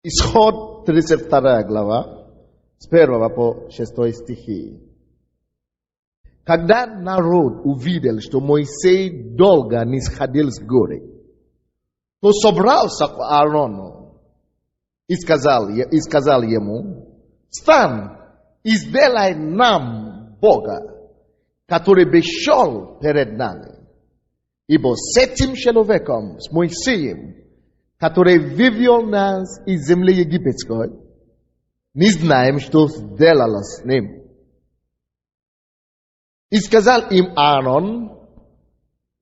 Исход 32 глава, с 1 по 6 стихи. Когда народ увидел, что Моисей долго не сходил с горы, то собрался к Аарону и сказал ему: «Встань и сделай нам Бога, который бы шел перед нами. Ибо с этим человеком, с Моисеем, который вывел нас из земли египетской, не знаем, что сделало с ним». И сказал им Аарон: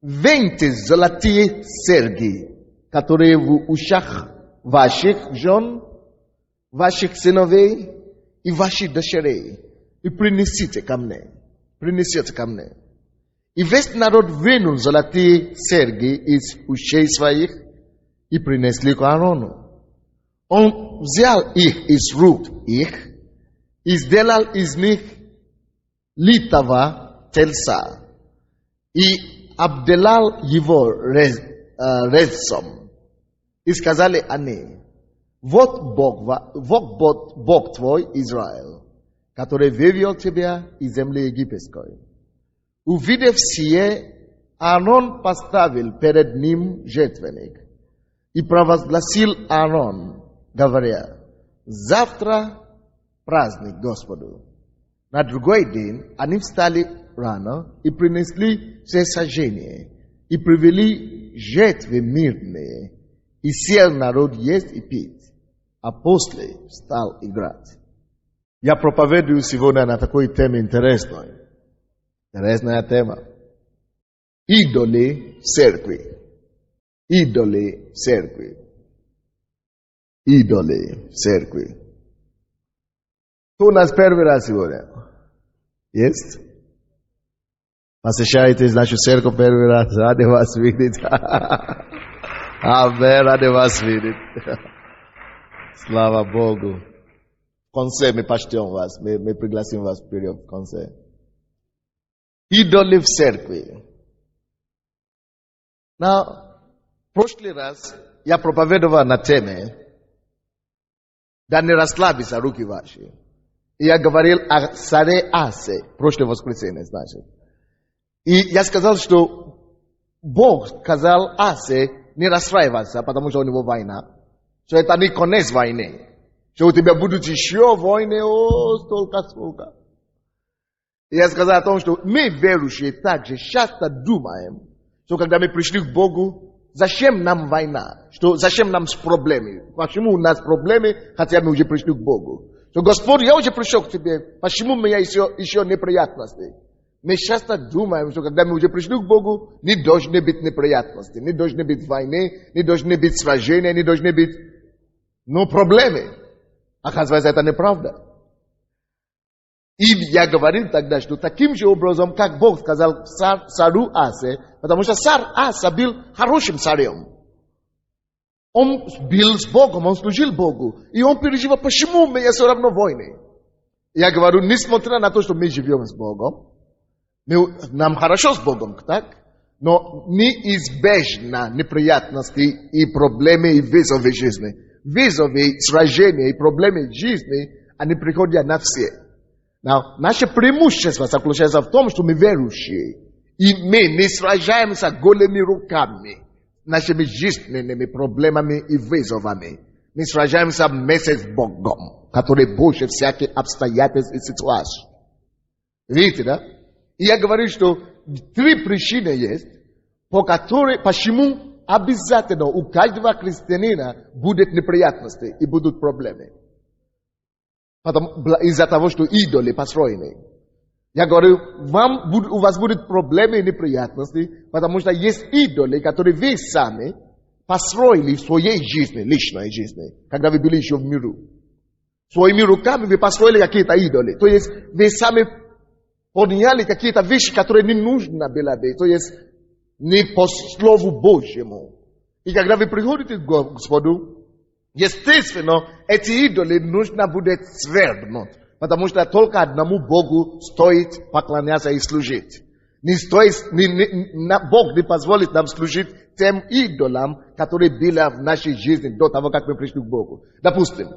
«Выньте золотые серьги, которые в ушах ваших жен, ваших сыновей и ваших дочерей, и принесите ко мне. Принесите ко мне». И весь народ вынул золотые серьги из ушей своих и принесли к Аарону. Он взял их из рук их и сделал из них литого тельца и обделал его резцом. И сказали они: «Вот Бог твой, Израиль, который вывел тебя из земли египетской». Увидев сие, Аарон поставил перед ним жертвенник и провозгласил Аарон, говоря: «Завтра праздник Господу». На другой день они встали рано и принесли всесожжение, и привели жертвы мирные, и сел народ есть и пить, а после стал играть. Я проповедую сегодня на такой теме интересной. Интересная тема. Идолы церкви. Идолы церкви. Идолы церкви. Кто у нас первый раз сегодня? Есть? Посещаете нашу церковь первый раз? Рады вас видеть. Аминь, рады вас видеть. Слава Богу. В конце мы почтем вас. Мы пригласим вас вперед в конце. Идолы в церкви. В прошлый раз я проповедовал на теме «Да не расслабься руки ваши». И я говорил о царе Асе, прошлое воскресенье, значит. И я сказал, что Бог сказал Асе не расстраиваться, потому что у него война. Что это не конец войны. Что у тебя будут еще войны, столько. И я сказал о том, что мы, верующие, также часто думаем, что когда мы пришли к Богу, зачем нам война? Что зачем нам проблемы? Почему у нас проблемы, хотя мы уже пришли к Богу? Что Господь, я уже пришел к тебе, почему у меня еще неприятности? Мы часто думаем, что когда мы уже пришли к Богу, не должны быть неприятности, не должны быть войны, не должны быть сражения, не должны быть, проблемы. Оказывается, это неправда. И я говорил тогда, что таким же образом, как Бог сказал царю Асе, потому что царь Аса был хорошим царем. Он был с Богом, он служил Богу. И он переживал, почему у меня все равно войны. Я говорю, несмотря на то, что мы живем с Богом, нам хорошо с Богом, так? Но неизбежно неприятности и проблемы и вызовы жизни. Вызовы, сражения и проблемы жизни, они приходят на все. Наше преимущество заключается в том, что мы верующие. И мы не сражаемся голыми руками, нашими жизненными проблемами и вызовами. Мы сражаемся вместе с Богом, который больше всяких обстоятельств и ситуаций. Видите, да? И я говорю, что 3 причины есть, почему обязательно у каждого христианина будут неприятности и будут проблемы. Из-за того, что идолы построены. Я говорю, у вас будут проблемы и неприятности, потому что есть идолы, которые вы сами построили в своей жизни, личной жизни, когда вы были еще в миру. Своими руками вы построили какие-то идолы. То есть вы сами подняли какие-то вещи, которые не нужно было бы. То есть не по Слову Божьему. И когда вы приходите к Господу, естественно, эти идолы нужно будет свергнуть. Потому что только одному Богу стоит поклоняться и служить. Бог не позволит нам служить тем идолам, которые были в нашей жизни до того, как мы пришли к Богу. Допустим,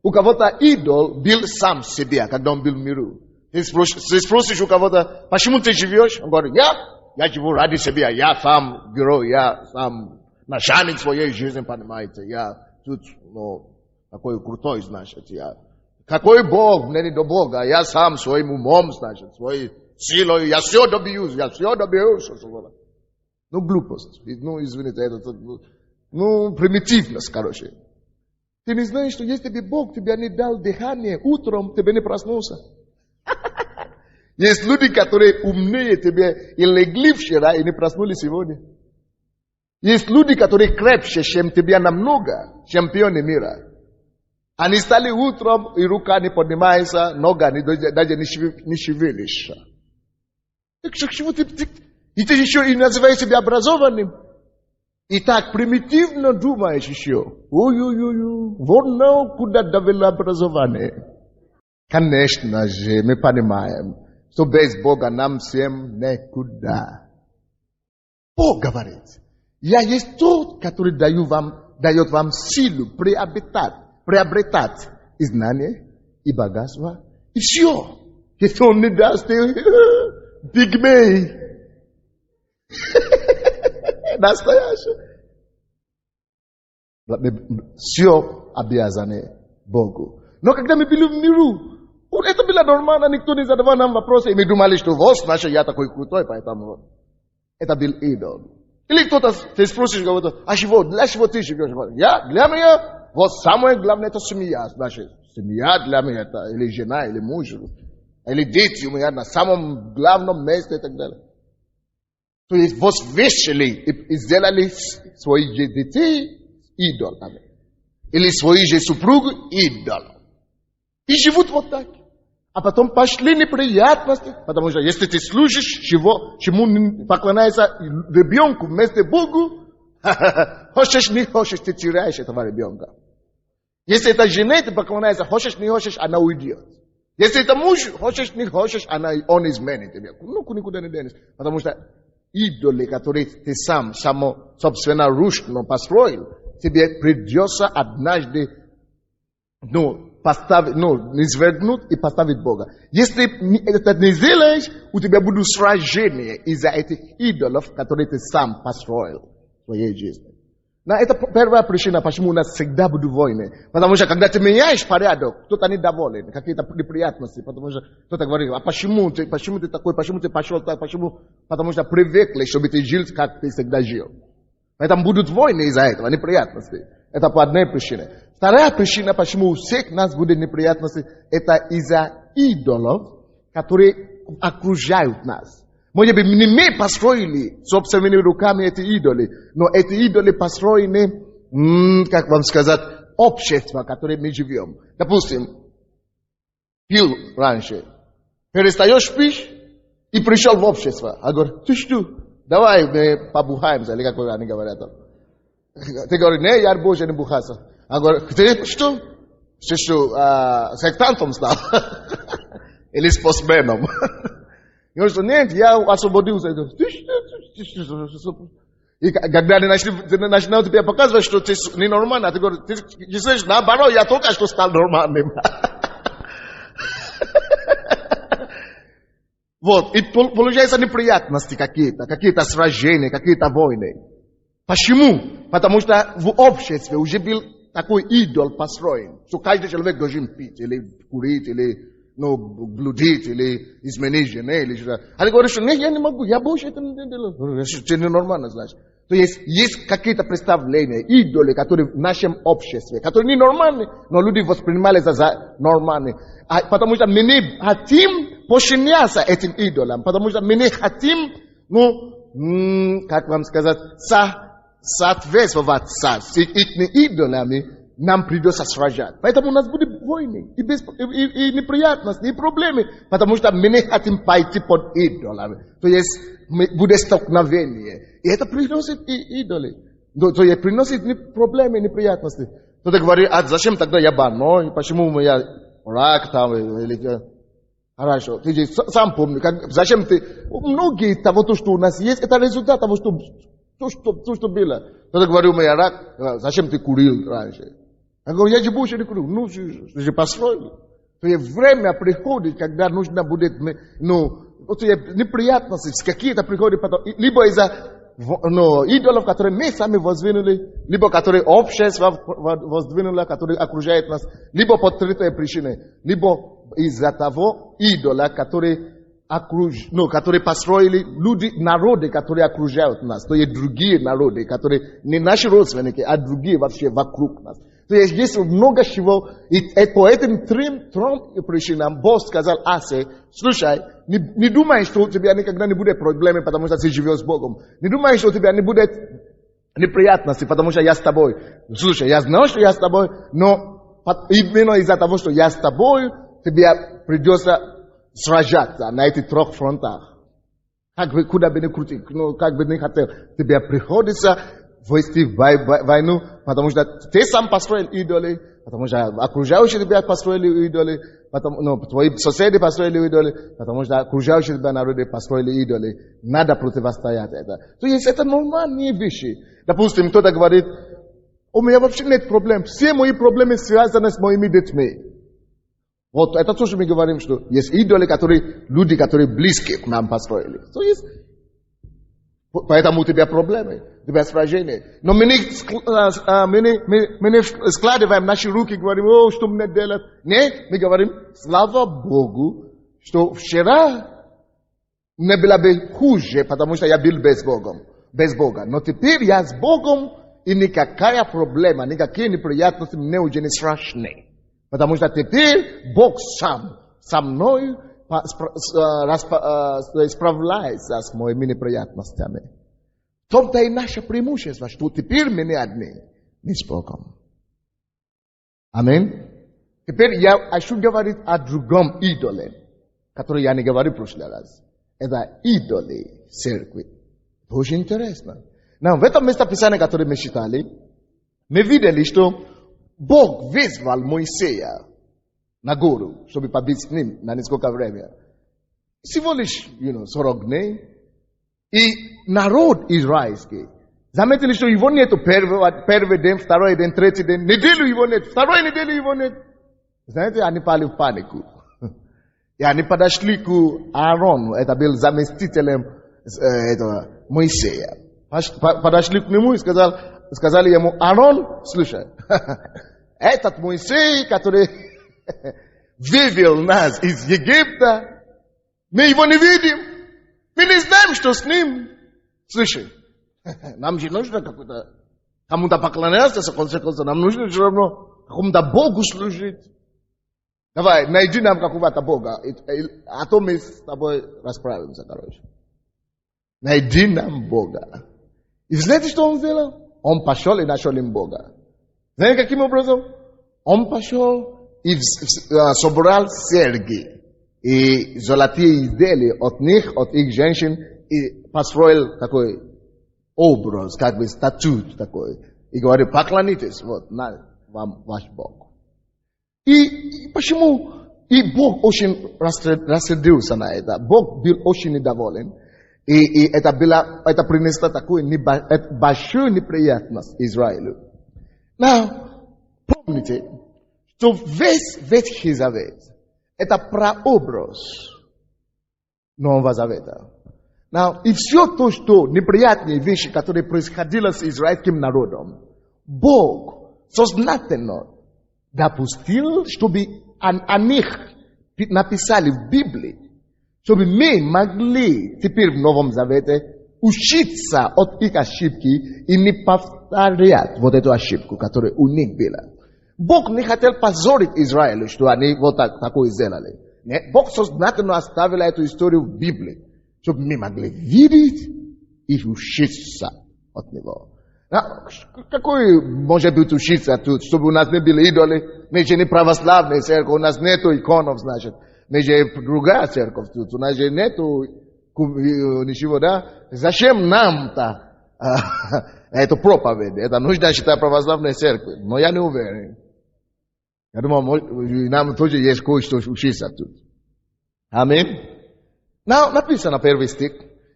у кого-то идол был сам себе, когда он был в миру. Ты спросишь у кого-то, почему ты живешь? Он говорит, я живу ради себя, я сам герой, я сам начальник своей жизни, понимаете, я тут, такой крутой, значит, я. Какой Бог, мне не до Бога, я сам своим умом, значит, своей силой, я все добьюсь. Глупость, извините, это, примитивность, короче. Ты не знаешь, что если бы Бог тебе не дал дыхание, утром ты бы не проснулся. Есть люди, которые умнее тебя и легли вчера, и не проснулись сегодня. Есть люди, которые крепче, чем тебя намного, чемпионы мира. Они стали утром, и рука не поднимается, нога даже не шевелишься. Так чего ты еще и называешь себя образованным? И так примитивно думаешь еще. Ой-ой-ой, вот куда довело образование. Конечно же, мы понимаем, что без Бога нам всем никуда. Бог говорит, я есть тот, который дает вам силу приобретать и знания, и богатство, и все. Если он не даст, ты пигмей. Настоящий. Все обязаны Богу. Но когда мы были в миру, это было нормально, никто не задавал нам вопросы, и мы думали, что значит, я такой крутой, поэтому это был идол. Или кто-то, ты спросишь кого-то, для чего ты живешь? Для меня, самое главное, это семья. Значит, семья для меня, это или жена, или муж, или дети у меня на самом главном месте и так далее. То есть возвысили и сделали своих детей идолами. Или своих же супруг идолом. И живут вот так. А потом пошли неприятности. Потому что если ты служишь, чему поклоняется ребенку вместо Богу, хочешь не хочешь, ты теряешь этого ребенка. Если это жена, ты поклоняешься, хочешь не хочешь, она уйдет. Если это муж, хочешь не хочешь, он изменит тебя. Никуда не денешь. Потому что идолы, которые ты сам собственноручно построил, тебе придется однажды низвергнуть и поставить Бога. Если это не сделаешь, у тебя будут сражения из-за этих идолов, которые ты сам построил в своей жизни. Но это первая причина, почему у нас всегда будут войны. Потому что когда ты меняешь порядок, кто-то недоволен, какие-то неприятности, потому что кто-то говорит, а почему ты такой, почему ты пошел так, почему? Потому что привыкли, чтобы ты жил, как ты всегда жил. Поэтому будут войны из-за этого, неприятности. Это по одной причине. Вторая причина, почему у всех нас будут неприятности, это из-за идолов, которые окружают нас. Может быть, не мы построили собственными руками эти идолы, но эти идолы построены, как вам сказать, общество, в котором мы живем. Допустим, пил раньше, перестаешь пить и пришел в общество. А говорит, ты что, давай мы побухаемся, или как они говорят. Ты говоришь, не, я больше не бухаться. А говорит, ты что? Ты что, сектантом стал? Или спортсменом? Я говорю, нет, я освободился. И когда они начинают тебе показывать, что ты ненормальный, а ты говоришь, ты слышишь, наоборот, я только что стал нормальным. Вот, и получаются неприятности какие-то сражения, какие-то войны. Почему? Потому что в обществе уже был такой идол построен, что каждый человек должен пить, или курить, или блудить, или изменить жену, или что-то. Они говорят, что нет, я не могу, я больше это не делаю. Это ненормально, значит. То есть какие-то представления, идолы, которые в нашем обществе, которые ненормальны, но люди воспринимали за нормальные. Потому что мы не хотим подчиняться этим идолам, потому что мы не хотим, как вам сказать, соответствовать с этими идолами, нам придется сражать. Поэтому у нас будут войны, и неприятности, и проблемы, потому что мы не хотим пойти под идолами. То есть будет столкновение. И это приносит идолы. То есть приносит проблемы, неприятности. Кто-то говорит, а зачем тогда я больной? Почему я рак там? Хорошо. Ты же сам помни, зачем ты... Многие того, то, что у нас есть, это результат того, что было. Кто-то говорил, мой рак, зачем ты курил раньше? Я говорю, я же больше не курю. Ну, ты же построил. То есть время приходит, когда нужно будет, неприятности, какие-то приходят, либо из-за идолов, которые мы сами воздвинули, либо которые общество воздвинуло, которые окружают нас, либо по третьей причине, либо из-за того идола, который построили люди, народы, которые окружают нас, то есть другие народы, которые не наши родственники, а другие вообще вокруг нас. То есть есть много чего, и по этим трем причинам Бог сказал Асе, слушай, не думай, что у тебя никогда не будет проблемы, потому что ты живешь с Богом. Не думай, что у тебя не будет неприятностей, потому что я с тобой. Слушай, я знаю, что я с тобой, но именно из-за того, что я с тобой, тебе придется сражаться на этих трех фронтах. Как бы, куда бы ни крутил, как бы ни хотел, тебе приходится ввести в войну, потому что ты сам построил идолы, потому что окружающие тебя построили идолы, твои соседи построили идолы, потому что окружающие тебя народы построили идолы. Надо противостоять это. То есть это нормальные вещи. Допустим, кто-то говорит, у меня вообще нет проблем. Все мои проблемы связаны с моими детьми. Вот это тоже мы говорим, что есть идолы, люди, которые близкие к нам построили. То есть, поэтому у тебя проблемы, у тебя сражения. Но мы не складываем наши руки и говорим, что мне делать. Нет, мы говорим, слава Богу, что вчера мне было бы хуже, потому что я был без Бога. Но теперь я с Богом, и никакая проблема, никакие неприятности мне уже не страшны. Потому что теперь Бог сам со мной справляется с моими неприятностями. В том-то и наше преимущество, что теперь мы не одни, не с Богом. Аминь. Теперь я хочу говорить о другом идоле, который я не говорил в прошлый раз. Это идолы церкви. Очень интересно. Но в этом местописании, которое мы читали, мы видели, что Бог вызвал Моисея на гору, чтобы побыть с ним на несколько времени. Всего лишь, 40 дней. И народ израильский, заметили, что его нету первый день, второй день, третий день, неделю его нет, второй неделю его нет. Знаете, они пали в панику. И они подошли к Аарону, это был заместителем Моисея. Подошли к нему и сказали ему, Аарон, слушай, этот Моисей, который вывел нас из Египта, мы его не видим. Мы не знаем, что с ним. Слушай, нам же нужно кому-то поклоняться, в конце концов, нам нужно все равно какому-то Богу служить. Давай, найди нам какого-то Бога, а то мы с тобой расправимся, короче. Найди нам Бога. И знаете, что он сделал? Он пошел и нашел им Бога. Знаете, каким образом? Он пошел и собрал серьги и золотые изделия от них, от их женщин, и построил такой образ, как бы статут такой. И говорит, поклонитесь, вот, вам ваш Бог. И почему? И Бог очень рассердился на это. Бог был очень недоволен. И это принесло такую большую неприятность Израилю. Но помните, что весь Ветхий Завет это прообраз Нового Завета. И все то, что неприятные вещи, которые происходили с израильским народом, Бог сознательно допустил, чтобы о них написали в Библии, чтобы мы могли теперь в Новом Завете учиться от их ошибки и не повторять вот эту ошибку, которая у них была. Бог не хотел позорить Израиль, что они вот такое сделали. Нет, Бог сознательно оставил эту историю в Библии, чтобы мы могли видеть и учиться от него. Какой может быть учиться тут, чтобы у нас не были идолы? Мы же не православная церковь, у нас нету иконов, значит. Мы же другая церковь тут, у нас же нету ничего, да? Зачем нам-то эту проповедь? Это нужно считать православной церковью, но я не уверен. Я думаю, нам тоже есть кое-что учиться тут. Аминь. Написано первый стих.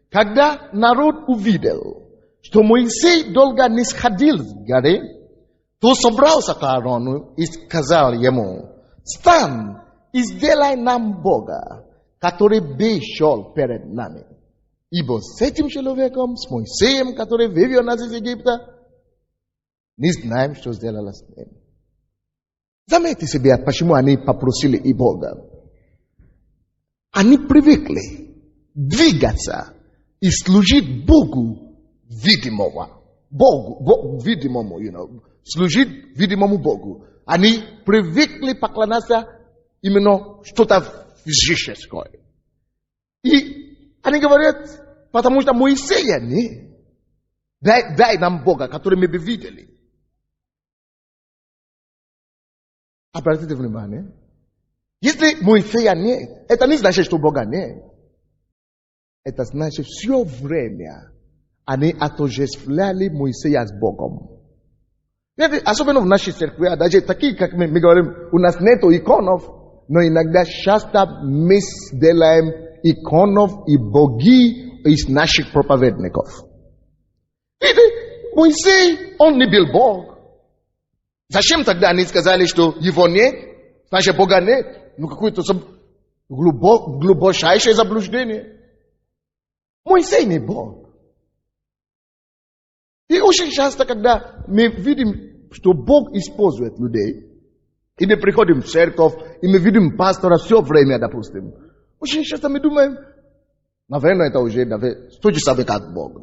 Когда народ увидел, что Моисей долго не сходил с горы, то собрался к Аарону и сказал ему: «Встань и сделай нам Бога, который бы шел перед нами. Ибо с этим человеком, с Моисеем, который вывел нас из Египта, не знаем, что сделала с ним». Заметьте себе, почему они попросили и Бога. Они привыкли двигаться и служить Богу видимого. Богу видимому, служить видимому Богу. Они привыкли поклоняться именно что-то физическое. И они говорят, потому что Моисея нет. Дай нам Бога, который мы бы видели. Обратите внимание. Если Моисея нет, это не значит, что Бога нет. Это значит, все время они отождествляли Моисея с Богом. Особенно в нашей церкви, даже такие, как мы говорим, у нас нет иконов, но иногда часто мы делаем иконов и боги из наших проповедников. Видите, Моисей, он не был Бог. Зачем тогда они сказали, что его нет? Значит, Бога нет. Какое-то глубочайшее заблуждение. Моисей не Бог. И очень часто, когда мы видим, что Бог использует людей, и мы приходим в церковь, и мы видим пастора все время, допустим, очень часто мы думаем, наверное, это уже, что же sabe как Бог?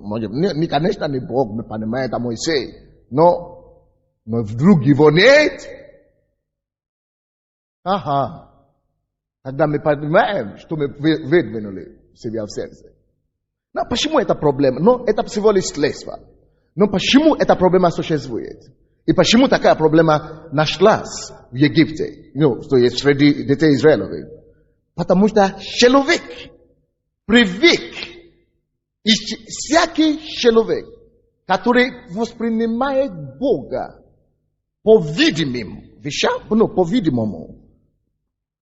Конечно, не Бог, мы понимаем, это Моисей. Но вдруг его нет. Ага. Тогда мы понимаем, что мы выдвинули себя в сердце. Но почему это проблема? Но это всего лишь следствие. Но почему эта проблема существует? И почему такая проблема нашлась в Египте? Что есть среди детей Израилевых? Потому что человек привык, и всякий человек, который воспринимает Бога по видимым вещам, по-видимому,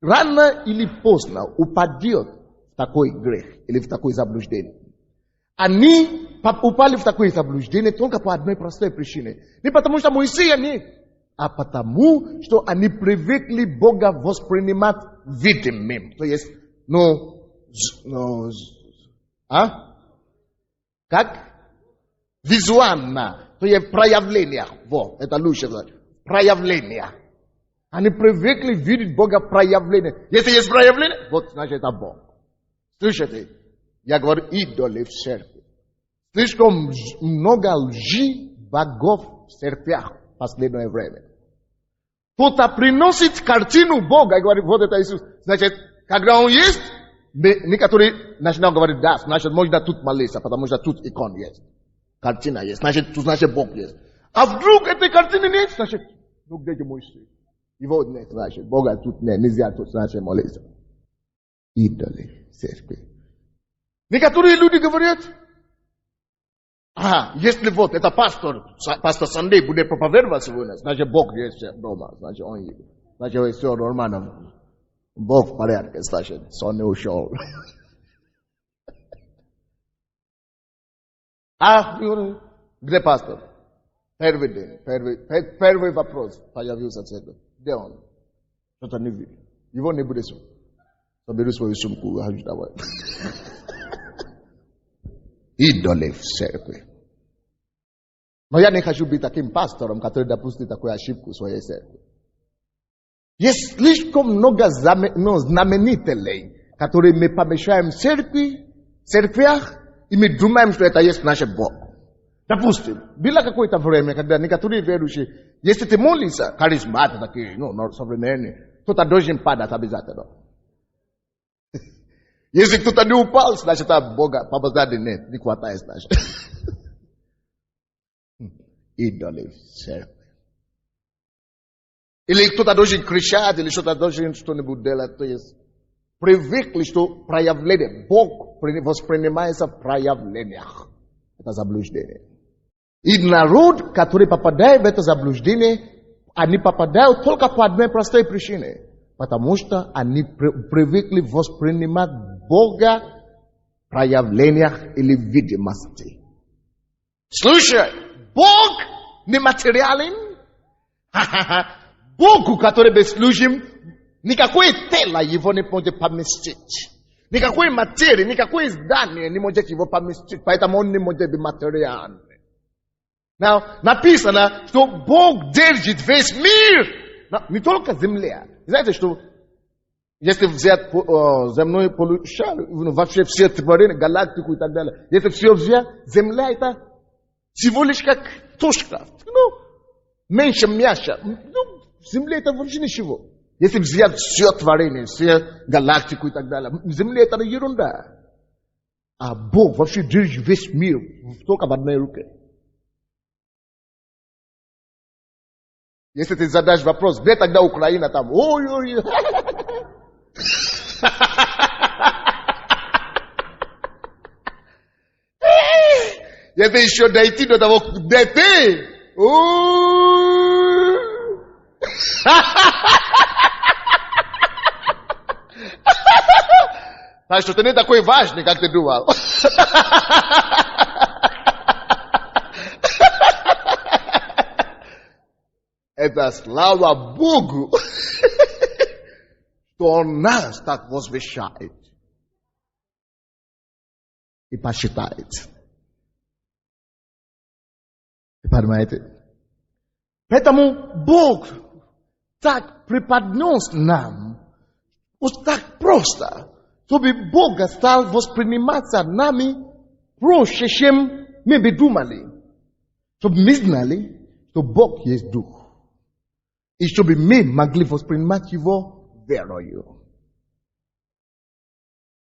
рано или поздно упадет в такой грех или в такое заблуждение. Они упали в такое заблуждение только по одной простой причине. Не потому что Моисея нет, а потому что они привыкли Бога воспринимать видимым. То есть, как? Визуально. То есть проявление. Вот, это лучше сказать. Проявление. Они привыкли видеть Бога проявление. Если есть проявление, вот значит это Бог. Слышите? Я говорю, идолы в церкви. Слишком много лжи богов в церквях в последнее время. Кто-то приносит картину Бога и говорит, вот это Иисус. Значит, когда Он есть, некоторые начинают говорить, да, значит, можно тут молиться, потому что тут икон есть. Картина есть, значит, тут значит Бог есть. А вдруг этой картины нет, значит, ну где же Моисей? Его нет, значит, Бога тут нет, нельзя тут, значит, молиться. Идолы в церкви. Некоторые люди говорят, если вот это пастор Сандей будет проповедовать сегодня, значит Бог есть дома, значит он есть. Значит все нормально. Бог в порядке, значит сон не ушел. Где пастор? Первый день, первый вопрос появился в церкви. Где он? Что-то не видит. Его не будет сон. Соберу свою сумку, давай. Идолы в церкви. Но я не хочу быть таким пастором, который допустит такую ошибку в своей церкви. Есть слишком много знаменителей, которые мы помещаем в церквях, и мы думаем, что это есть наш Бог. Допустим, было какое-то время, когда некоторые верующие, если ты молишься, харизматы такие, современные, кто-то должен падать обязательно. Если кто-то не упал, значит, Бога поблагодари нет, не хватает, значит. Идолы в церкви. Или кто-то должен кричать, или что-то должен что-нибудь делать. То есть, привыкли, что проявление, Бог воспринимается в проявлениях. Это заблуждение. И народ, который попадает в это заблуждение, они попадают только по одной простой причине. потому что они привыкли воспринимать Бога в проявлениях или видимости. Слушай, Бог нематериален. Богу, который мы служим, никакое тело его не может поместить. Никакой материи, никакое здание не может его поместить. Поэтому он не может быть материальным. Написано, что Бог держит весь мир. Не только земля. Знаете, что если взять земной полушар, вообще все творения, галактику и так далее, если все взять, земля это всего лишь как точка. Меньше мяса. Земля это вообще ничего. Если взять все творение, все галактику и так далее, земля это ерунда. А Бог вообще держит весь мир только в одной руке. Если ты задашь вопрос, где тогда Украина там? Ой-ой-ой. Если еще дойти до того, где ты? Так что ты не такой важный, как ты думал. Это слава Богу, что Он нас так возвещает и посчитает. Понимаете? Поэтому Бог так преподнес нам, вот так просто, чтобы Бог стал восприниматься нами проще, чем мы бы думали. Чтобы мы знали, что Бог есть Дух. И чтобы мы могли воспринимать Его верою.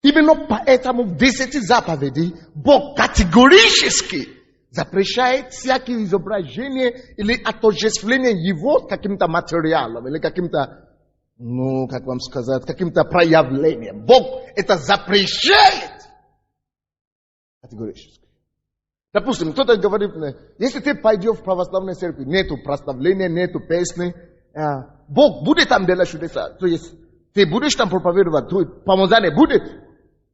Именно поэтому в 10 заповедей Бог категорически запрещает всякие изображения или отождествление Его с каким-то материалом или каким-то, как вам сказать, каким-то проявлением. Бог это запрещает категорически. Допустим, кто-то говорит, если ты пойдешь в православную церковь, нету прославления, нету песни, Бог будет там делать чудеса. То есть ты будешь там проповедовать, помазание будет.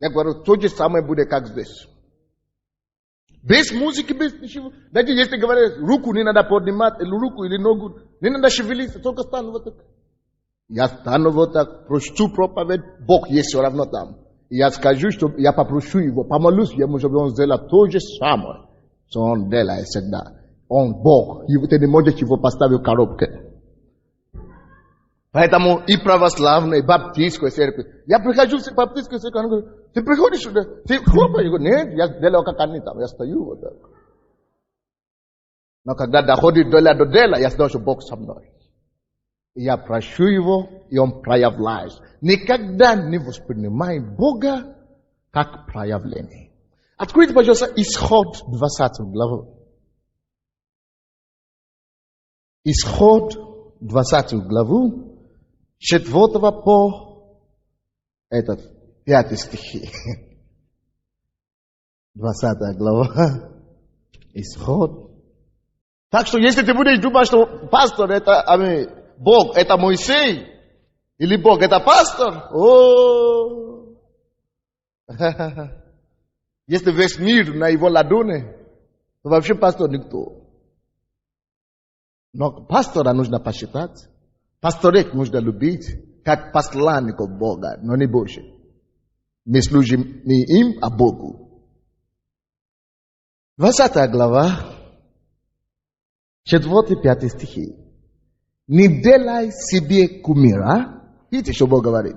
Я говорю, то же самое будет, как здесь. Без музыки, без ничего. Даже если говорят, руку не надо поднимать, или руку, или ногу, не надо шевелиться, только стану вот так. Я стану вот так, прочту проповедь, Бог есть все равно там. И я скажу, что я попрошу Его, помолюсь Ему, чтобы Он сделал то же самое, что Он делает всегда. Он Бог, ты не можешь Его поставить в коробке. Поэтому и православная, и баптистская церковь. Я прихожу в баптистскую церковь, он говорит, ты приходишь сюда, ты хлопаешь. Я говорю, нет, я делаю как они там, я стою вот так. Но когда доходит до дела, я знаю, что Бог со мной. И я прошу Его, и Он проявляет. Никогда не воспринимаем Бога как проявление. Откройте, пожалуйста, Исход 20 главу. Исход 20 главу. 4 по 5 стихи. 20 глава. Исход. Так что, если ты будешь думать, что пастор это, Бог это Моисей, или Бог это пастор, если весь мир на его ладони, то вообще пастор никто. Но пастора нужно посчитать. Пасторек нужно любить, как посланников Бога, но не больше. Мы служим не им, а Богу. 20 глава, 4-5 стихи. Не делай себе кумира. Видите, что Бог говорит?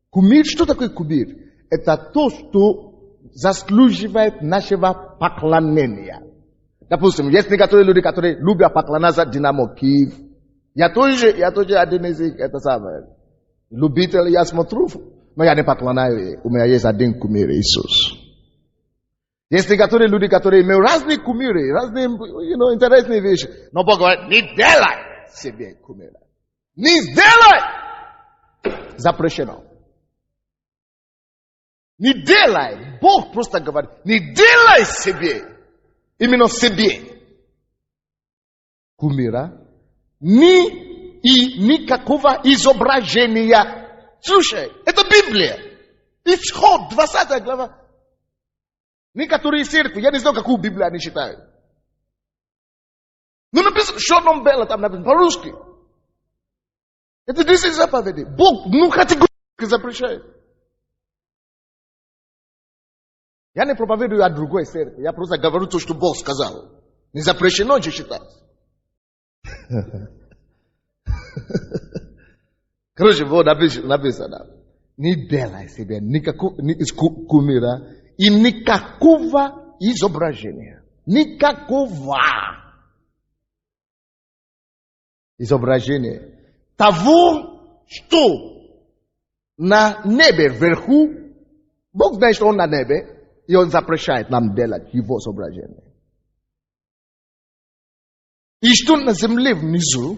Кумир, что такое кумир? Это то, что заслуживает нашего поклонения. Допустим, есть некоторые люди, которые любят поклоняться Динамо Киев. Я тоже один из них, это самое. Любитель, я смотрю, но я не поклоняю, у меня есть один кумир, Иисус. Есть некоторые люди, которые имеют разные кумиры, разные, интересные вещи. Но Бог говорит, не делай себе кумира. Не сделай! Запрещено. Не делай. Бог просто говорит, не делай себе. Именно себе. Кумира. Ни и никакого изображения. Слушай, это Библия. Исход, 20 глава. Некоторые церкви, я не знаю, какую Библию они читают. Но написано, черным-белым, там написано по-русски. Это 10 заповедей. Бог, категорически запрещает. Я не проповедую о другой церкви. Я просто говорю то, что Бог сказал. Не запрещено же читать. Короче, вот написано. Не делай себе никакого кумира и никакого изображения. Никакого изображения. Того, что на небе вверху, Бог знает, что Он на небе, и Он запрещает нам делать Его изображение. И что на земле внизу,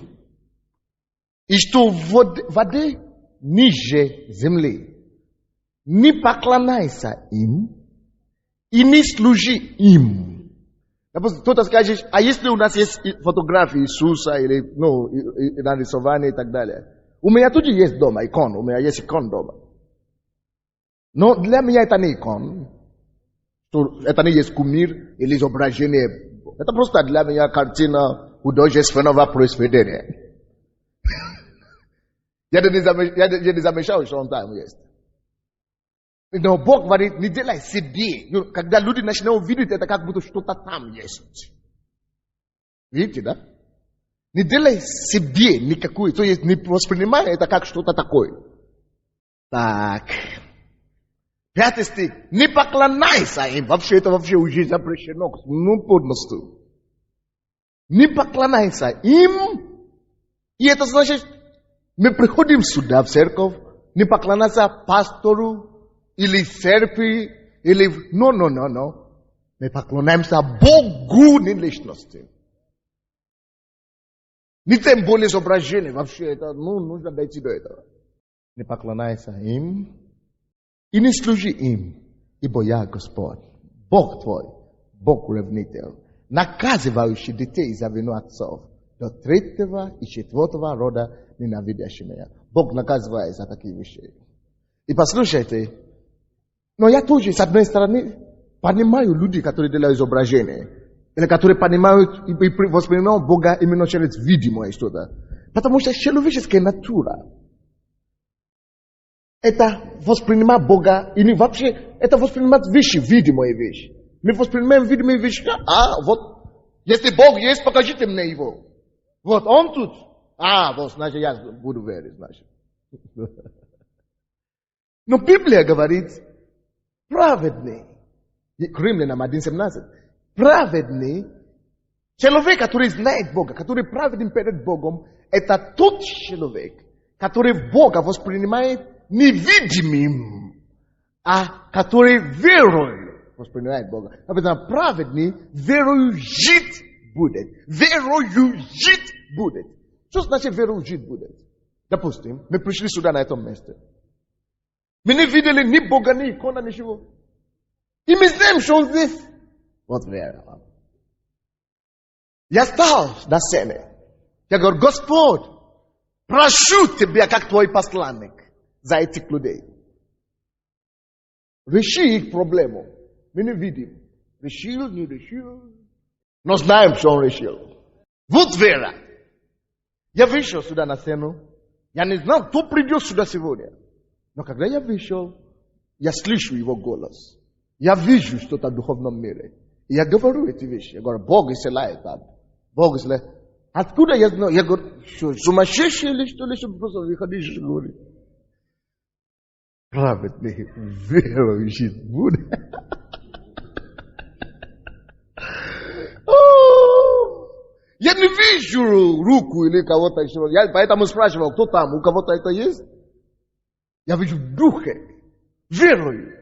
и что в воде ниже земли. Не поклоняйся им и не служи им. Допустим, кто-то скажет, а если у нас есть фотографии Иисуса или нарисование и так далее. У меня тоже есть дома икон, у меня есть икон дома. Но для меня это не икон. Это не есть кумир или изображение. Это просто для меня картина художественного произведения. Я не замечал, что он там есть. Но Бог говорит, не делай себе. Когда люди начинают видеть, это как будто что-то там есть. Видите, да? Не делай себе никакую, то есть не воспринимай это как что-то такое. Так. 5 стих. Не поклоняйся им. Вообще это уже запрещено. Полностью. Не поклоняйся им. И это значит, мы приходим сюда, в церковь, не поклоняться пастору или церкви, или... Но. Мы поклоняемся Богу, не личности. Не тем более изображение. Вообще это, нужно дойти до этого. Не поклоняйся им и не служи им, ибо я Господь, Бог твой, Бог-ревнитель, наказывающий детей за вину отцов, до 3-го и 4-го рода ненавидящий меня. Бог наказывает за такие вещи. И послушайте, но я тоже, с одной стороны, понимаю людей, которые делают изображения, или которые понимают и воспринимают Бога именно через видимое что-то. Потому что человеческая натура это воспринимать Бога, и не вообще, это воспринимать вещи, видимые вещи. Мы воспринимаем видимые вещи, вот, если Бог есть, покажите мне Его. Вот, Он тут. Вот, значит, я буду верить, значит. Но Библия говорит, праведный, к Римлянам 1:17, праведный, человек, который знает Бога, который праведен перед Богом, это тот человек, который Бога воспринимает невидимым, а который верой воспринимает Бога. Например, праведный верою жить будет. Верою жить будет. Что значит верою жить будет? Допустим, мы пришли сюда на этом месте. Мы не видели ни Бога, ни икона, ничего. И мы знаем, что Он здесь. Вот вера. Я стал на сцене. Я говорю, Господь, прошу Тебя, как Твой посланник, за этих людей. Реши их проблему. Мы не видим. Решил, не решил. Но знаем, что Он решил. Вот вера. Я вышел сюда на сцену. Я не знал, кто придет сюда сегодня. Но когда я вышел, я слышу Его голос. Я вижу что-то в духовном мире. И я говорю эти вещи. Я говорю, Бог исцеляет там. Бог исцеляет. Откуда я знаю? Я говорю, что, сумасшедший или что ли, чтобы просто выходишь и говорить. Праведный верующий будет. Я не вижу руку или кого-то еще. Я поэтому спрашивал, кто там, у кого-то это есть? Я вижу в духе, верую.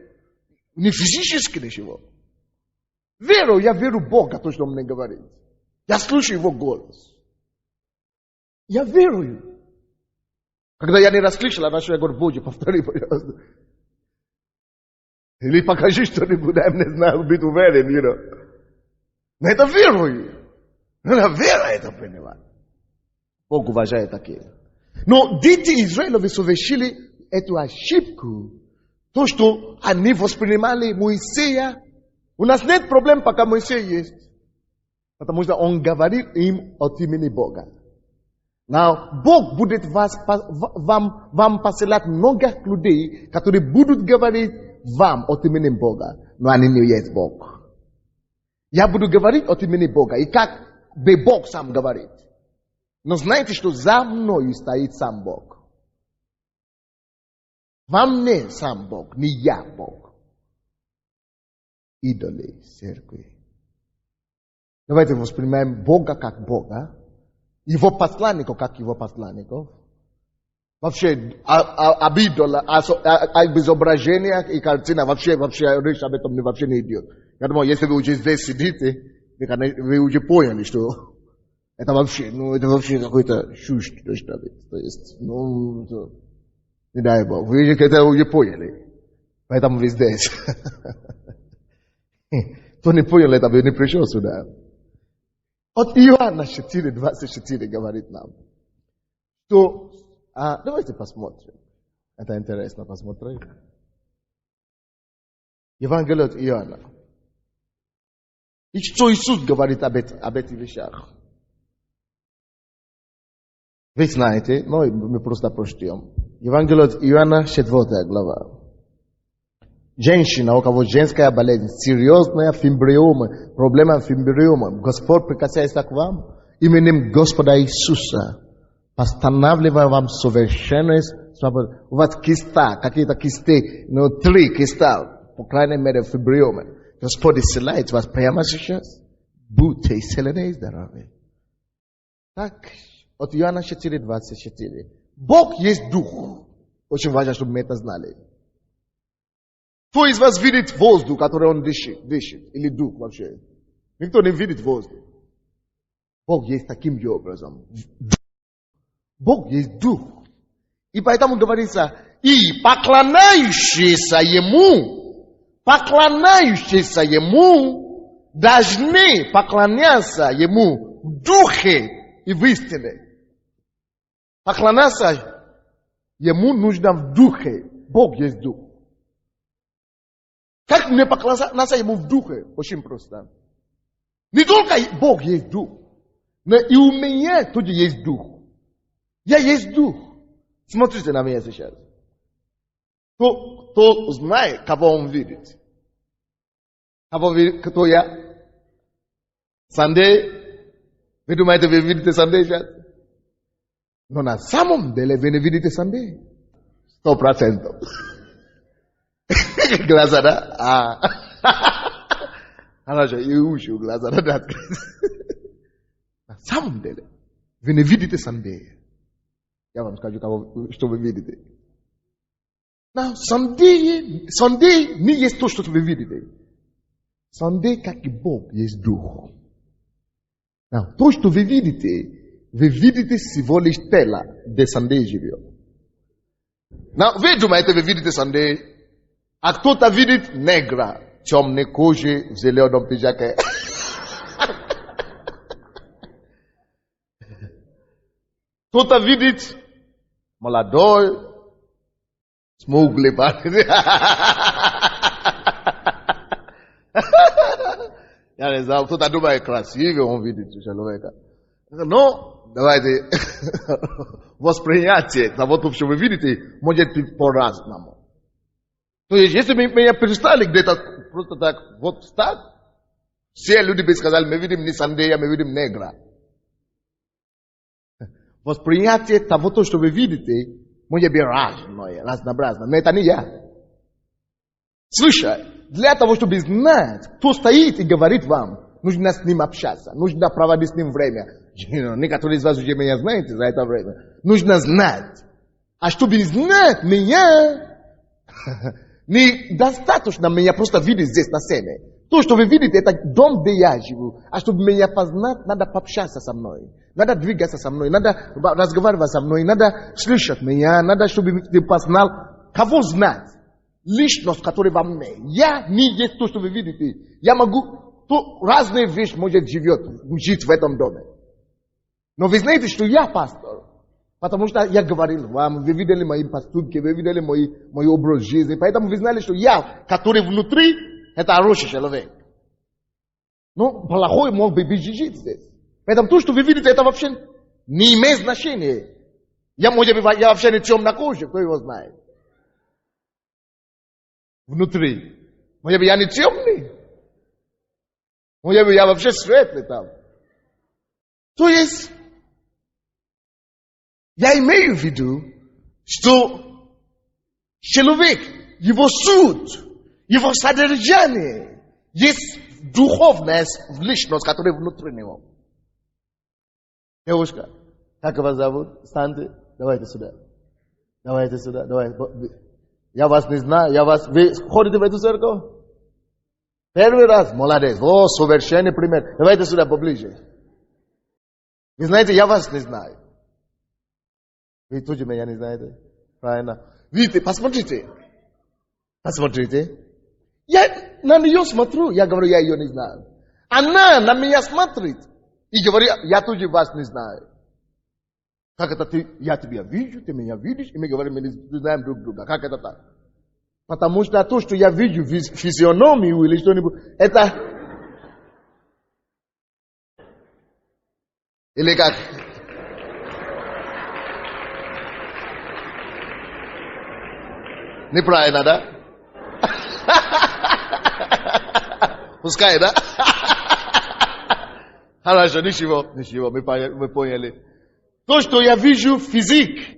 Не физически ничего. Верую, я верю в Бога, то, что Он мне говорит. Я слушаю Его голос. Я верую. Когда я не расслышал, я говорю, Боже, повтори, пожалуйста. Или покажи что-нибудь, я не знаю, быть уверен, Но это верую. Надо вера это принимать. Бог уважает такие. Но дети Израилевы совершили эту ошибку. То, что они воспринимали Моисея. У нас нет проблем, пока Моисей есть. Потому что он говорит им от имени Бога. Но Бог будет вам посылать много людей, которые будут говорить вам от имени Бога. Но они не есть Бог. Я буду говорить от имени Бога. И как бы Бог сам говорит. Но знаете, что за мною стоит сам Бог. Вам не сам Бог, не я Бог. Идолы церкви. Давайте воспринимаем Бога как Бога. Его посланников как его посланников. Вообще, об идолах, об изображениях и картинах, вообще речь об этом вообще не идет. Я думаю, если вы уже здесь сидите, вы уже поняли, что это вообще какой-то чушь. То есть, не дай Бог, вы это уже поняли. Поэтому вы здесь. Кто не понял это, вы не пришел сюда. От Иоанна 4:24 говорит нам, что... давайте посмотрим. Это интересно посмотреть. Евангелие от Иоанна. И что Иисус говорит об этих вещах. Вы знаете, но мы просто прочтем. Евангелие от Иоанна, 4 глава. Женщина, у кого женская болезнь, серьезная фимбриома, проблема фимбриома. Господь прикасается к вам именем Господа Иисуса. Постанавливаю вам совершенность. У вас киста, какие-то кисты, 3 киста, по крайней мере, фибриомы. Господь исцеляет вас прямо сейчас. Будьте исцелены и здоровы. Так, от Иоанна 4:24. Бог есть Дух. Очень важно, чтобы мы это знали. Кто из вас видит воздух, который он дышит? Или дух вообще? Никто не видит воздух. Бог есть таким же образом. Бог есть Дух. И поэтому говорится, и поклоняющиеся Ему, должны поклоняться Ему в Духе и в истине. Поклоняться Ему нужно в Духе. Бог есть Дух. Как мне поклоняться Ему в Духе? Очень просто. Не только Бог есть Дух, но и у меня тоже есть Дух. Я есть Дух. Смотрите на меня сейчас. Кто знает, кого он видит? Кто я? Сандей? Вы думаете, вы видите Сандей сейчас? Но на самом деле вы не видите Сандей. 100%. Глаза, да? Она же и уши, глаза, да? На самом деле, вы не видите Сандей. Я вам скажу, что вы видите. Сандей не есть то, что вы видите. Сандей, как и Бог, есть Дух. То, что вы видите всего лишь тело, где Сандей живет. Вы думаете, вы видите Сандей, а кто-то видит негра, темной кожи, в зеленом пиджаке. Кто-то видит молодой, смуглый парень. Я не знаю, кто-то думает красивый, он видит человека. Но, давайте, восприятие того, что вы видите, может быть по-разному. То есть, если бы меня перестали где-то просто так, вот так, все люди бы сказали, мы видим не Сандея, мы видим негра. Восприятие того, что вы видите, может быть разнообразно, но это не я. Слушай, для того, чтобы знать, кто стоит и говорит вам, нужно с ним общаться, нужно проводить с ним время. Некоторые из вас уже меня знаете за это время. Нужно знать. А чтобы знать меня, недостаточно меня просто видеть здесь на сцене. То, что вы видите, это дом, где я живу. А чтобы меня познать, надо пообщаться со мной. Надо двигаться со мной, надо разговаривать со мной, надо слышать меня, надо, чтобы ты познал, кого знать. Личность, которая во мне. Я не есть то, что вы видите. Я могу, разные вещи может жить в этом доме. Но вы знаете, что я пастор. Потому что я говорил вам, вы видели мои поступки, вы видели мой образ жизни. Поэтому вы знали, что я, который внутри, это хороший человек. Но плохой мог бы жить здесь. Поэтому то, что вы видите, это вообще не имеет значения. Я вообще не темнокожий, кто его знает. Внутри. Может быть, я не темный. Может быть, я вообще светлый там. То есть, я имею в виду, что человек, его суть, его содержание, есть духовность, личность, которая внутри него. Девушка, как вас зовут? Встаньте, давайте сюда. Давайте сюда, давайте. Я вас не знаю, вы ходите в эту церковь? Первый раз, молодец, совершенный пример. Давайте сюда поближе. Вы знаете, я вас не знаю. Вы тоже меня не знаете? Правильно. Видите, посмотрите. Посмотрите. Я на нее смотрю, я говорю, я ее не знаю. Она на меня смотрит и говорит, я тоже вас не знаю. Как это я тебя вижу, ты меня видишь, и мы говорим, мы не знаем друг друга. Как это так? Потому что то, что я вижу физиономию или что-нибудь, это... Или как? Неправильно, да? Пускай, да? Хорошо, ничего, мы поняли. То, что я вижу физик,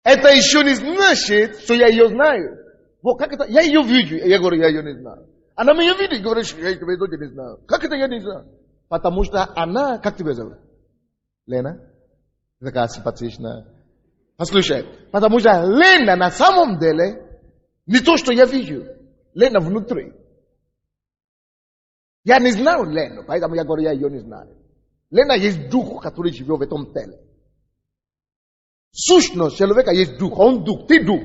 это еще не значит, что я ее знаю. Вот как это? Я ее вижу, я говорю, я ее не знаю. Она меня видит, говорит, я тебя тоже не знаю. Как это я не знаю? Потому что она, как тебя зовут? Лена? Такая симпатичная. Послушай, потому что Лена на самом деле не то, что я вижу. Лена внутри. Я не знаю Лену, поэтому я говорю, я ее не знаю. Лена есть дух, который живет в этом теле. Сущность человека есть дух, он дух, ты дух.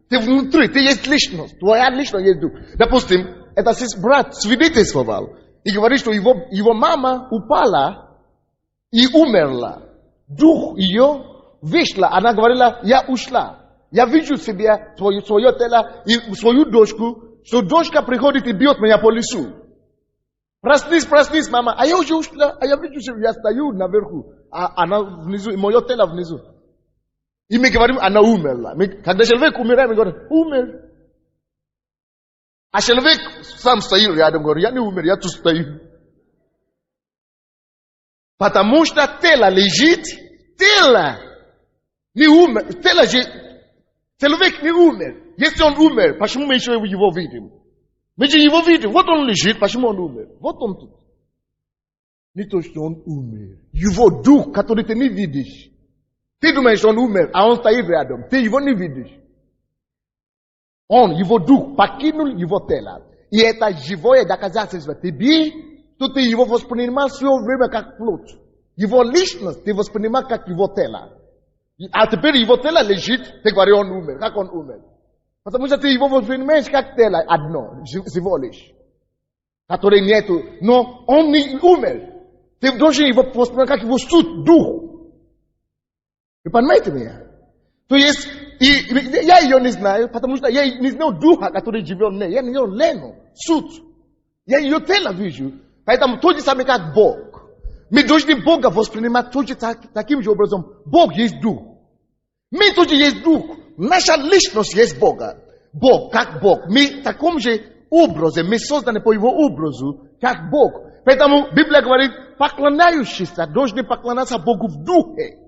Ты внутри, ты есть личность, твоя личность есть дух. Допустим, это брат свидетельствовал и говорит, что его мама упала и умерла. Дух ее вышла, она говорила, я ушла. Я вижу себе свое тело и свою дочку, что дочка приходит и бьет меня по лицу. Проснись, мама. А я уже ушла, а я вижу, что я стою наверху, а она внизу, и мое тело внизу. И мы говорим, она умерла. Когда человек умирает, мы говорим, умер. А человек сам стоит рядом, говорит, я не умер, я тут стою. Потому что тело лежит, тело не умер, тело же, человек не умер. Если он умер, почему мы еще его видим? Мы же его видим, вот он лежит, почему он умер? Вот он тут. Не то, что он умер. Его дух, который ты не видишь. Ты думаешь, что он умер, а он стоит рядом. Ты его не видишь. Он, его дух, покинул его тело. И это живое доказательство тебе, что ты его воспринимал все время как плоть. Его личность ты воспринимал как его тело. А теперь его тело лежит, ты говоришь, он умер. Как он умер? Потому что ты его воспринимаешь как тело одно, всего лишь. Которое нету. Но он не умер. Ты должен его воспринимать как его суть, дух. Вы понимаете меня? То есть, я ее не знаю, потому что я не знаю духа, который живет в ней. Я не знаю Лену, суть. Я ее тело вижу. Поэтому то же самое, как Бог. Мы должны Бога воспринимать тоже таким же образом. Бог есть дух. Мы тоже есть дух. Наша личность есть Бога. Бог, как Бог. Мы в таком же образе, мы созданы по его образу, как Бог. Поэтому Библия говорит, поклоняющиеся должны поклоняться Богу в духе.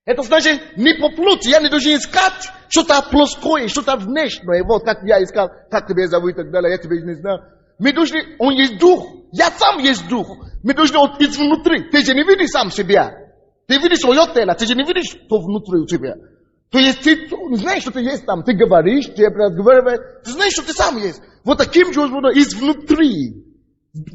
Это значит, не по плоти, я не должен искать что-то плоское, что-то внешнее. Вот как я искал, как тебя зовут и так далее, я тебя не знаю. Мы должны, он есть дух, я сам есть дух. Мы должны изнутри. Ты же не видишь сам себя. Ты видишь свое тело, ты же не видишь, что внутри у тебя. То есть ты знаешь, что ты есть там. Ты говоришь, ты разговариваешь, ты знаешь, что ты сам есть. Вот таким же образом изнутри.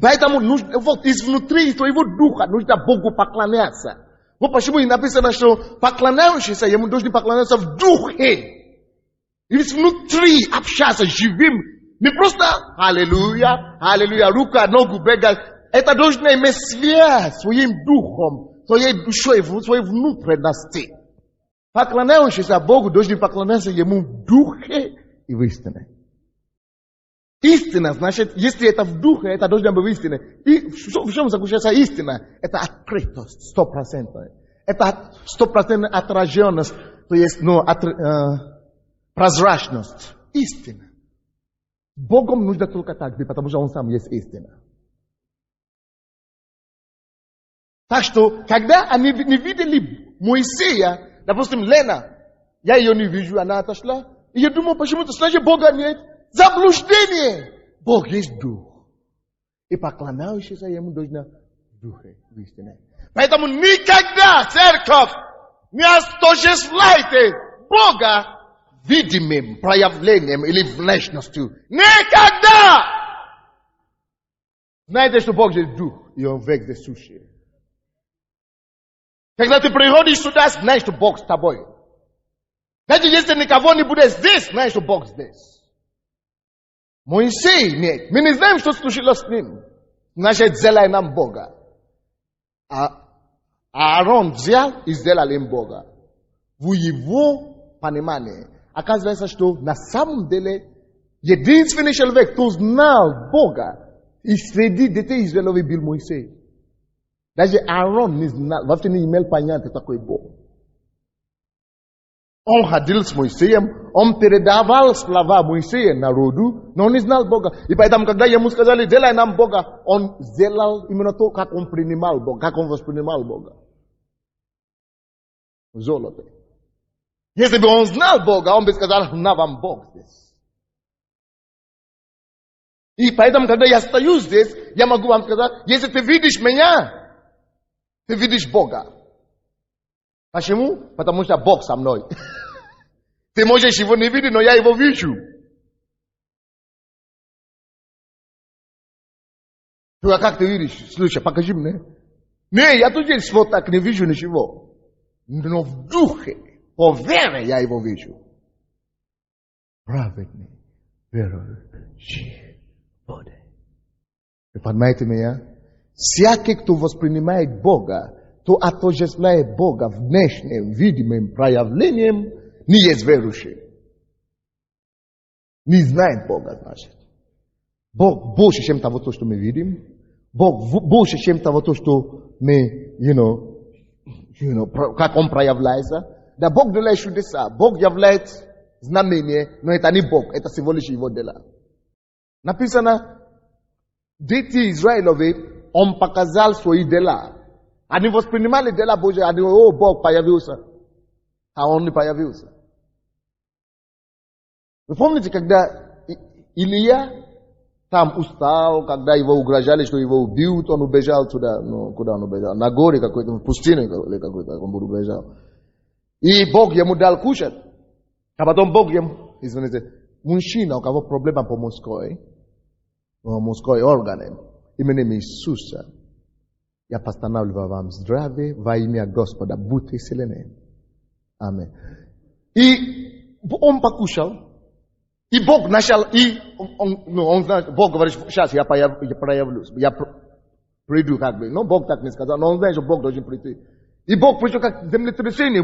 Поэтому вот изнутри твоего духа нужно Богу поклоняться. Вот почему и написано, что поклоняющиеся ему должны поклоняться в духе. И внутри общаться живым. Не просто аллилуйя, аллилуйя, рука, ногу, бега. Это должно иметь связь своим духом, своей душой, своей внутренности. Поклоняющийся Богу должен поклоняться Ему в духе и в истине. Истина, значит, если это в духе, это должно быть в истине. И в чем заключается истина? Это открытость, 100%. Это 100% отраженность, то есть, прозрачность. Истина. Богом нужно только так, потому что Он сам есть истина. Так что, когда они не видели Моисея, допустим, Лена, я ее не вижу, она отошла, и я думаю, почему-то, значит, Бога нет. Заблуждение! Бог есть Дух. И поклоняющийся Ему должно в Духе, в истине. Поэтому никогда церковь не отождествляйте Бога видимым проявлением или внешностью. Никогда! Знаете, что Бог есть Дух, и Он вездесущий. Когда ты приходишь сюда, знаешь, что Бог с тобой. Даже если никого не будет здесь, знаешь, что Бог здесь. Моисей нет. Мы не знаем, что случилось с ним. Значит, сделай нам Бога. А Аарон взял и сделал им Бога. В его понимании. Оказывается, что на самом деле единственный человек, кто знал Бога, и среди детей Израилевых был Моисей. Даже Аарон не знал, вообще не имел понятия такой Бог. Он ходил с Моисеем, он передавал слова Моисея народу, но он не знал Бога. И поэтому, когда ему сказали, делай нам Бога, он сделал именно то, как он принимал Бога, как он воспринимал Бога. Золото. Если бы он знал Бога, он бы сказал, на вам Бог здесь. И поэтому, когда я стою здесь, я могу вам сказать, если ты видишь меня, ты видишь Бога. Почему? Потому что Бог со мной. Ты можешь его не видеть, но я его вижу. Ну, а как ты видишь? Слушай, покажи мне. Не, я тут здесь вот так не вижу ничего. Но в духе, по вере я его вижу. Праведный, верующий будет. Вы понимаете меня? Всякий, кто воспринимает Бога, то отождествляет Бога внешним, видимым проявлением, не есть верующий. Не знает Бога, значит. Бог больше, чем того, что мы видим. Бог больше, чем того, что мы, как Он проявляется. Да, Бог делает чудеса. Бог являет знамения, но это не Бог, это всего лишь Его дела. Написано, дети Израилевы, Он показал свои дела. Они воспринимали дела Божьи, они говорили, Бог появился. А Он не появился. Вы помните, когда Илья там устал, когда его угрожали, что его убьют, он убежал туда, куда он убежал? На горе какой-то, в пустыне или какой-то, он убежал. И Бог ему дал кушать. А потом Бог ему, извините, мужчина, у кого проблема по мужской органам, именем Иисуса, я постановляю вам здравие во имя Господа, будьте исцелены. Аминь. И он покушал, и Бог начал, Бог говорит, сейчас я проявлюсь, я приду как бы. Но Бог так не сказал, но он знает, что Бог должен прийти. И Бог пришел как землетрясение.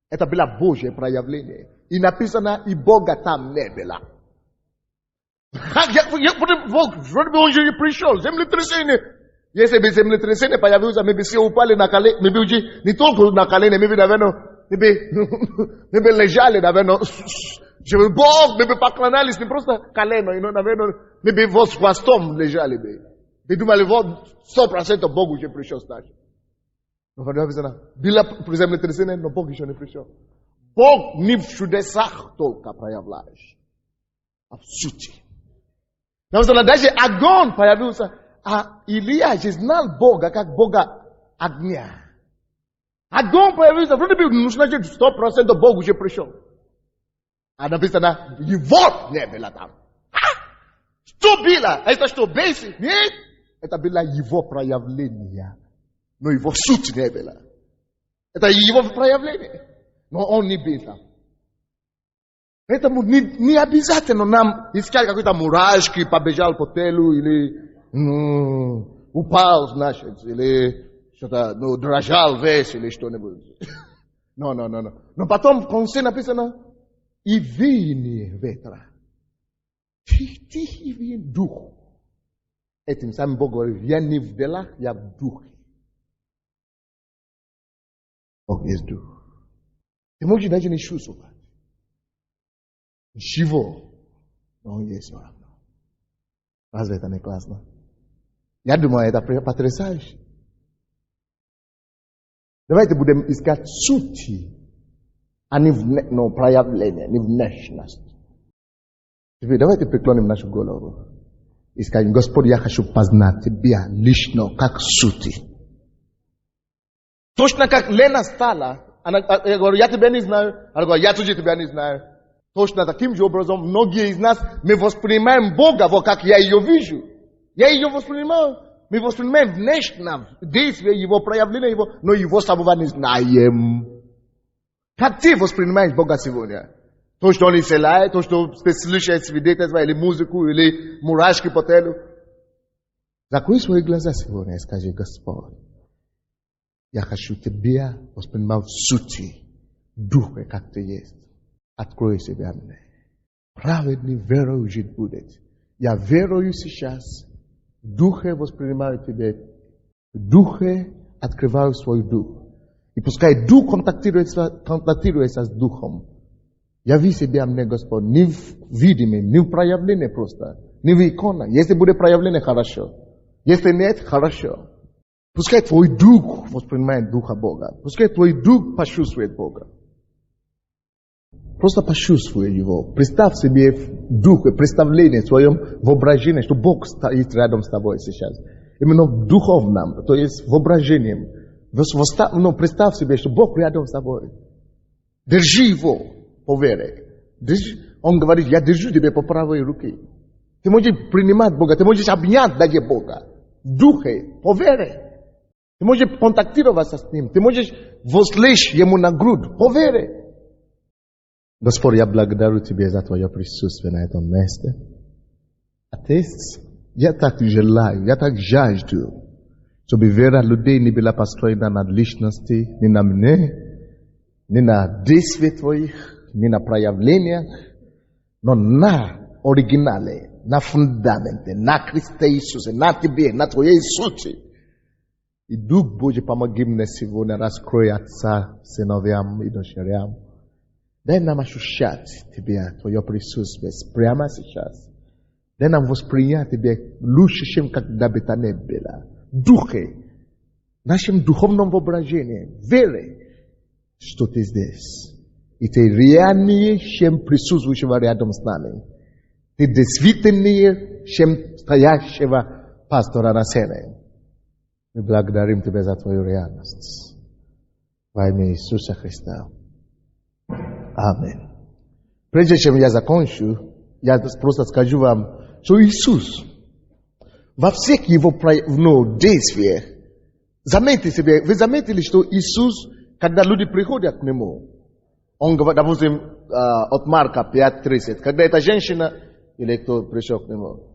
Это было Божье проявление. И написано, и Бога там не было. Бог, вроде бы он же не пришел, землетрясение. Если бы землетрясение появилось, мы бы все упали на колени, мы бы уже не только на колени, мы бы, наверное, мы бы лежали, наверное, Бог, мы бы поклонялись, не просто колено, наверное, мы бы вот хвостом лежали бы. Мы думали, вот 100% Бог уже пришел стать. Но написано, было землетрясение, но Бог еще не пришел. Бог не в чудесах только проявляешь, а в сути. Написано, даже огонь появился. А Илья же знал Бога, как Бога огня. Огонь появился, вроде бы, значит, 100% Бог уже пришел. А написано, его не было там. Что было? Это что, бейси? Нет. Это было его проявление. Но его суть не было. Это его проявление. Но он не был там. Поэтому не обязательно нам искать какой-то мурашки, побежал по телу или упал, значит, или что-то, дрожал весь, или что-нибудь. Но потом в конце написано, и веяние ветра. Тихий дух. Этим самым Бог говорит, я не в делах, я в духе. Бог есть дух. Ты можешь даже не чувствовать. Живо, но он есть все равно. Разве это не классно? Я думаю, это потрясающе. Давайте будем искать сути, а не проявления, не внешность. Теперь давайте преклоним нашу голову и скажем, Господь, я хочу познать Тебя лично, как сути. Точно как Лена стала, я говорю, я тебя не знаю, она говорит, я тоже тебя не знаю. Точно таким же образом, многие из нас, мы воспринимаем Бога, вот как я ее вижу. Я ее воспринимаю. Мы воспринимаем внешне действие Его, проявление Его, но Его самого не знаем. Как ты воспринимаешь Бога сегодня? То, что Он исцеляет, то, что ты слышишь свидетельства, или музыку, или мурашки по телу. Закрой свои глаза сегодня и скажи, Господь, я хочу Тебя воспринимать в сути, Духе, как Ты есть. Открой себя мне. Праведный верою жить будет. Я верую сейчас. В Духе воспринимаю Тебя. В Духе открываю свой Дух. И пускай Дух контактируется с Духом. Яви себя мне, Господь, не в видимом, не в проявлении просто. Не в иконе. Если будет проявление, хорошо. Если нет, хорошо. Пускай Твой Дух воспринимает Духа Бога. Пускай Твой Дух почувствует Бога. Просто почувствуй Его. Представь себе дух и представление в своем воображении, что Бог стоит рядом с тобой сейчас. Именно в духовном, то есть воображением. Представь себе, что Бог рядом с тобой. Держи Его по вере. Он говорит, я держу тебя по правой руке. Ты можешь принимать Бога, ты можешь обнять даже Бога. В духе, по вере. Ты можешь контактироваться с Ним. Ты можешь возлечь Ему на грудь по вере. Господь, я благодарю Тебя за Твое присутствие на этом месте. Отец, я так желаю, я так жажду, чтобы вера людей не была построена на личности, не на мне, не на действиях Твоих, не на проявлениях, но на оригинале, на фундаменте, на Христе Иисусе, на Тебе, на Твоей сути. И Дух Божий, помоги мне сегодня раскрой Отца сыновьям и дочерям. Дай нам ощущать Тебя, Твое присутствие прямо сейчас. Дай нам воспринять Тебя лучше, чем когда бы то ни было. Духе, нашим духовном воображении, вере, что Ты здесь. И Ты реальнее, чем присутствующего рядом с нами. Ты действительнее, чем стоящего пастора на сцене. Мы благодарим Тебя за Твою реальность. Во имя Иисуса Христа. Аминь. Прежде чем я закончу, я просто скажу вам, что Иисус во всех Его действиях, заметьте себе, вы заметили, что Иисус, когда люди приходят к Нему, Он говорит, допустим, от Марка 5:30, когда эта женщина, или кто пришел к Нему,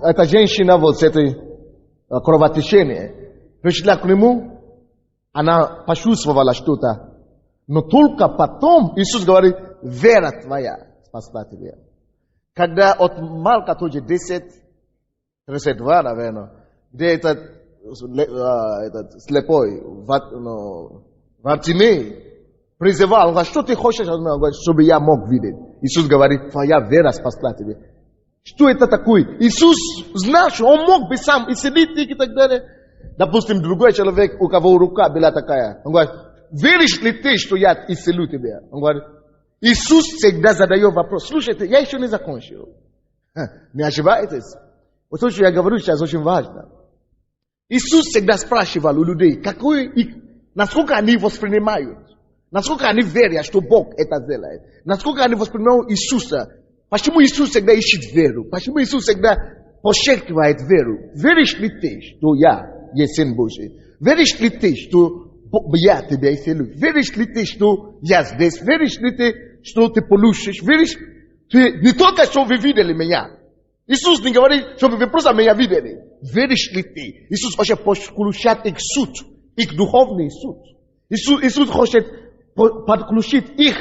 эта женщина вот с этой кровотечением, пришла к Нему, она почувствовала что-то. Но только потом Иисус говорит, вера твоя спасла тебя. Когда от Марка тоже 10:32, наверное, где этот слепой Вартимей призывал, он говорит, что ты хочешь? Он говорит, чтобы я мог видеть. Иисус говорит, твоя вера спасла тебя. Что это такое? Иисус знал, что он мог бы сам исцелить их и так далее. Допустим, другой человек, у кого рука была такая, он говорит, веришь ли ты, что я исцелю тебя? Он говорит, Иисус всегда задает вопрос. Слушайте, я еще не закончил. Не ошибаетесь? Вот то, что я говорю сейчас, очень важно. Иисус всегда спрашивал у людей, насколько они воспринимают, насколько они верят, что Бог это делает, насколько они воспринимают Иисуса. Почему Иисус всегда ищет веру? Почему Иисус всегда подчеркивает веру? Веришь ли ты, что я есть Сын Божий? Веришь ли ты, что я тебя исцелю? Веришь ли ты, что я здесь? Веришь ли ты, что ты получишь? Веришь ты не только, что вы видели меня, Иисус не говорит, чтобы вы просто меня видели. Веришь ли ты? Иисус хочет подключать их суть, их духовный суть. Иисус хочет подключить их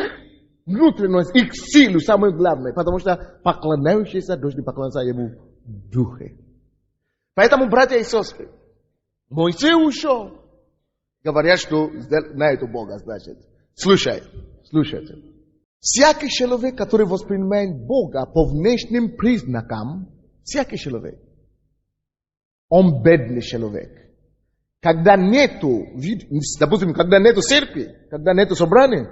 внутренность, их силу, самое главное. Потому что поклоняющиеся должны поклоняться Ему в духе. Поэтому, братья и сестры, Моисей ушел. Говорят, что знает у Бога, значит. Слушайте. Всякий человек, который воспринимает Бога по внешним признакам, всякий человек, он бедный человек. Когда нету, допустим, когда нету церкви, когда нету собрания,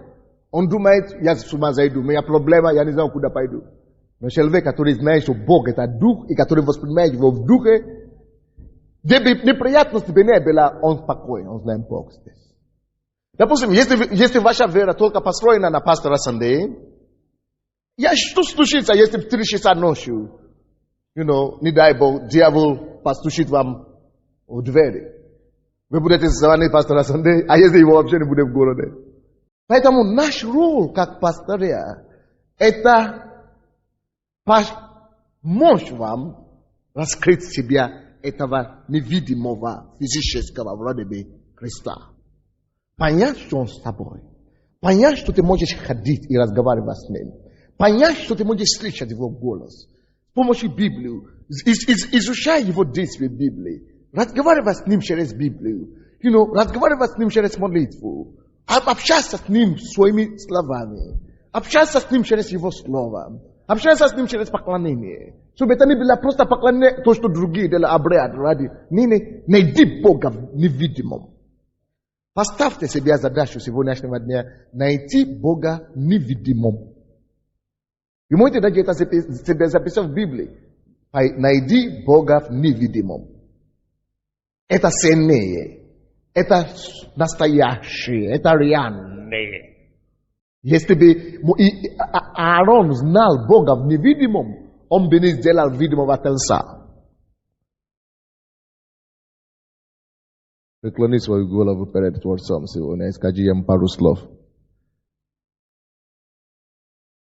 он думает, я с ума зайду, у меня проблема, я не знаю, куда пойду. Но человек, который знает, что Бог это дух, и который воспринимает его в духе, где бы неприятности бы не было, он спокоен, он знает Бог здесь. Допустим, если ваша вера только построена на пастора Сандея, что случится, если в 3 часа ночью, не дай Бог, дьявол постучит вам в двери? Вы будете звонить пастора Сандея, а если его вообще не будет в городе? Поэтому наш роль как пастыря, это помочь вам раскрыть себя этого невидимого физического вроде бы Христа. Понять, что Он с тобой. Понять, что ты можешь ходить и разговаривать с Ним. Понять, что ты можешь слышать Его голос. С помощью Библии. Изучай Его действия в Библии. Разговаривать с Ним через Библию. Разговаривать с Ним через молитву. Общаться с Ним своими словами. Общаться с Ним через Его Слово. Общаться с Ним через поклонение. Чтобы это не было просто поклонение, то, что другие делали обряд ради. Найди Бога в невидимом. Поставьте себе задачу сегодняшнего дня найти Бога в невидимом. Вы можете даже это себе записать в Библии. Найди Бога в невидимом. Это сильнее. Это настоящее. Это реальное. Если бы Аарон знал Бога в невидимом, он бы не сделал видимого тельца. Преклони свою голову перед Творцом сегодня и скажи им пару слов.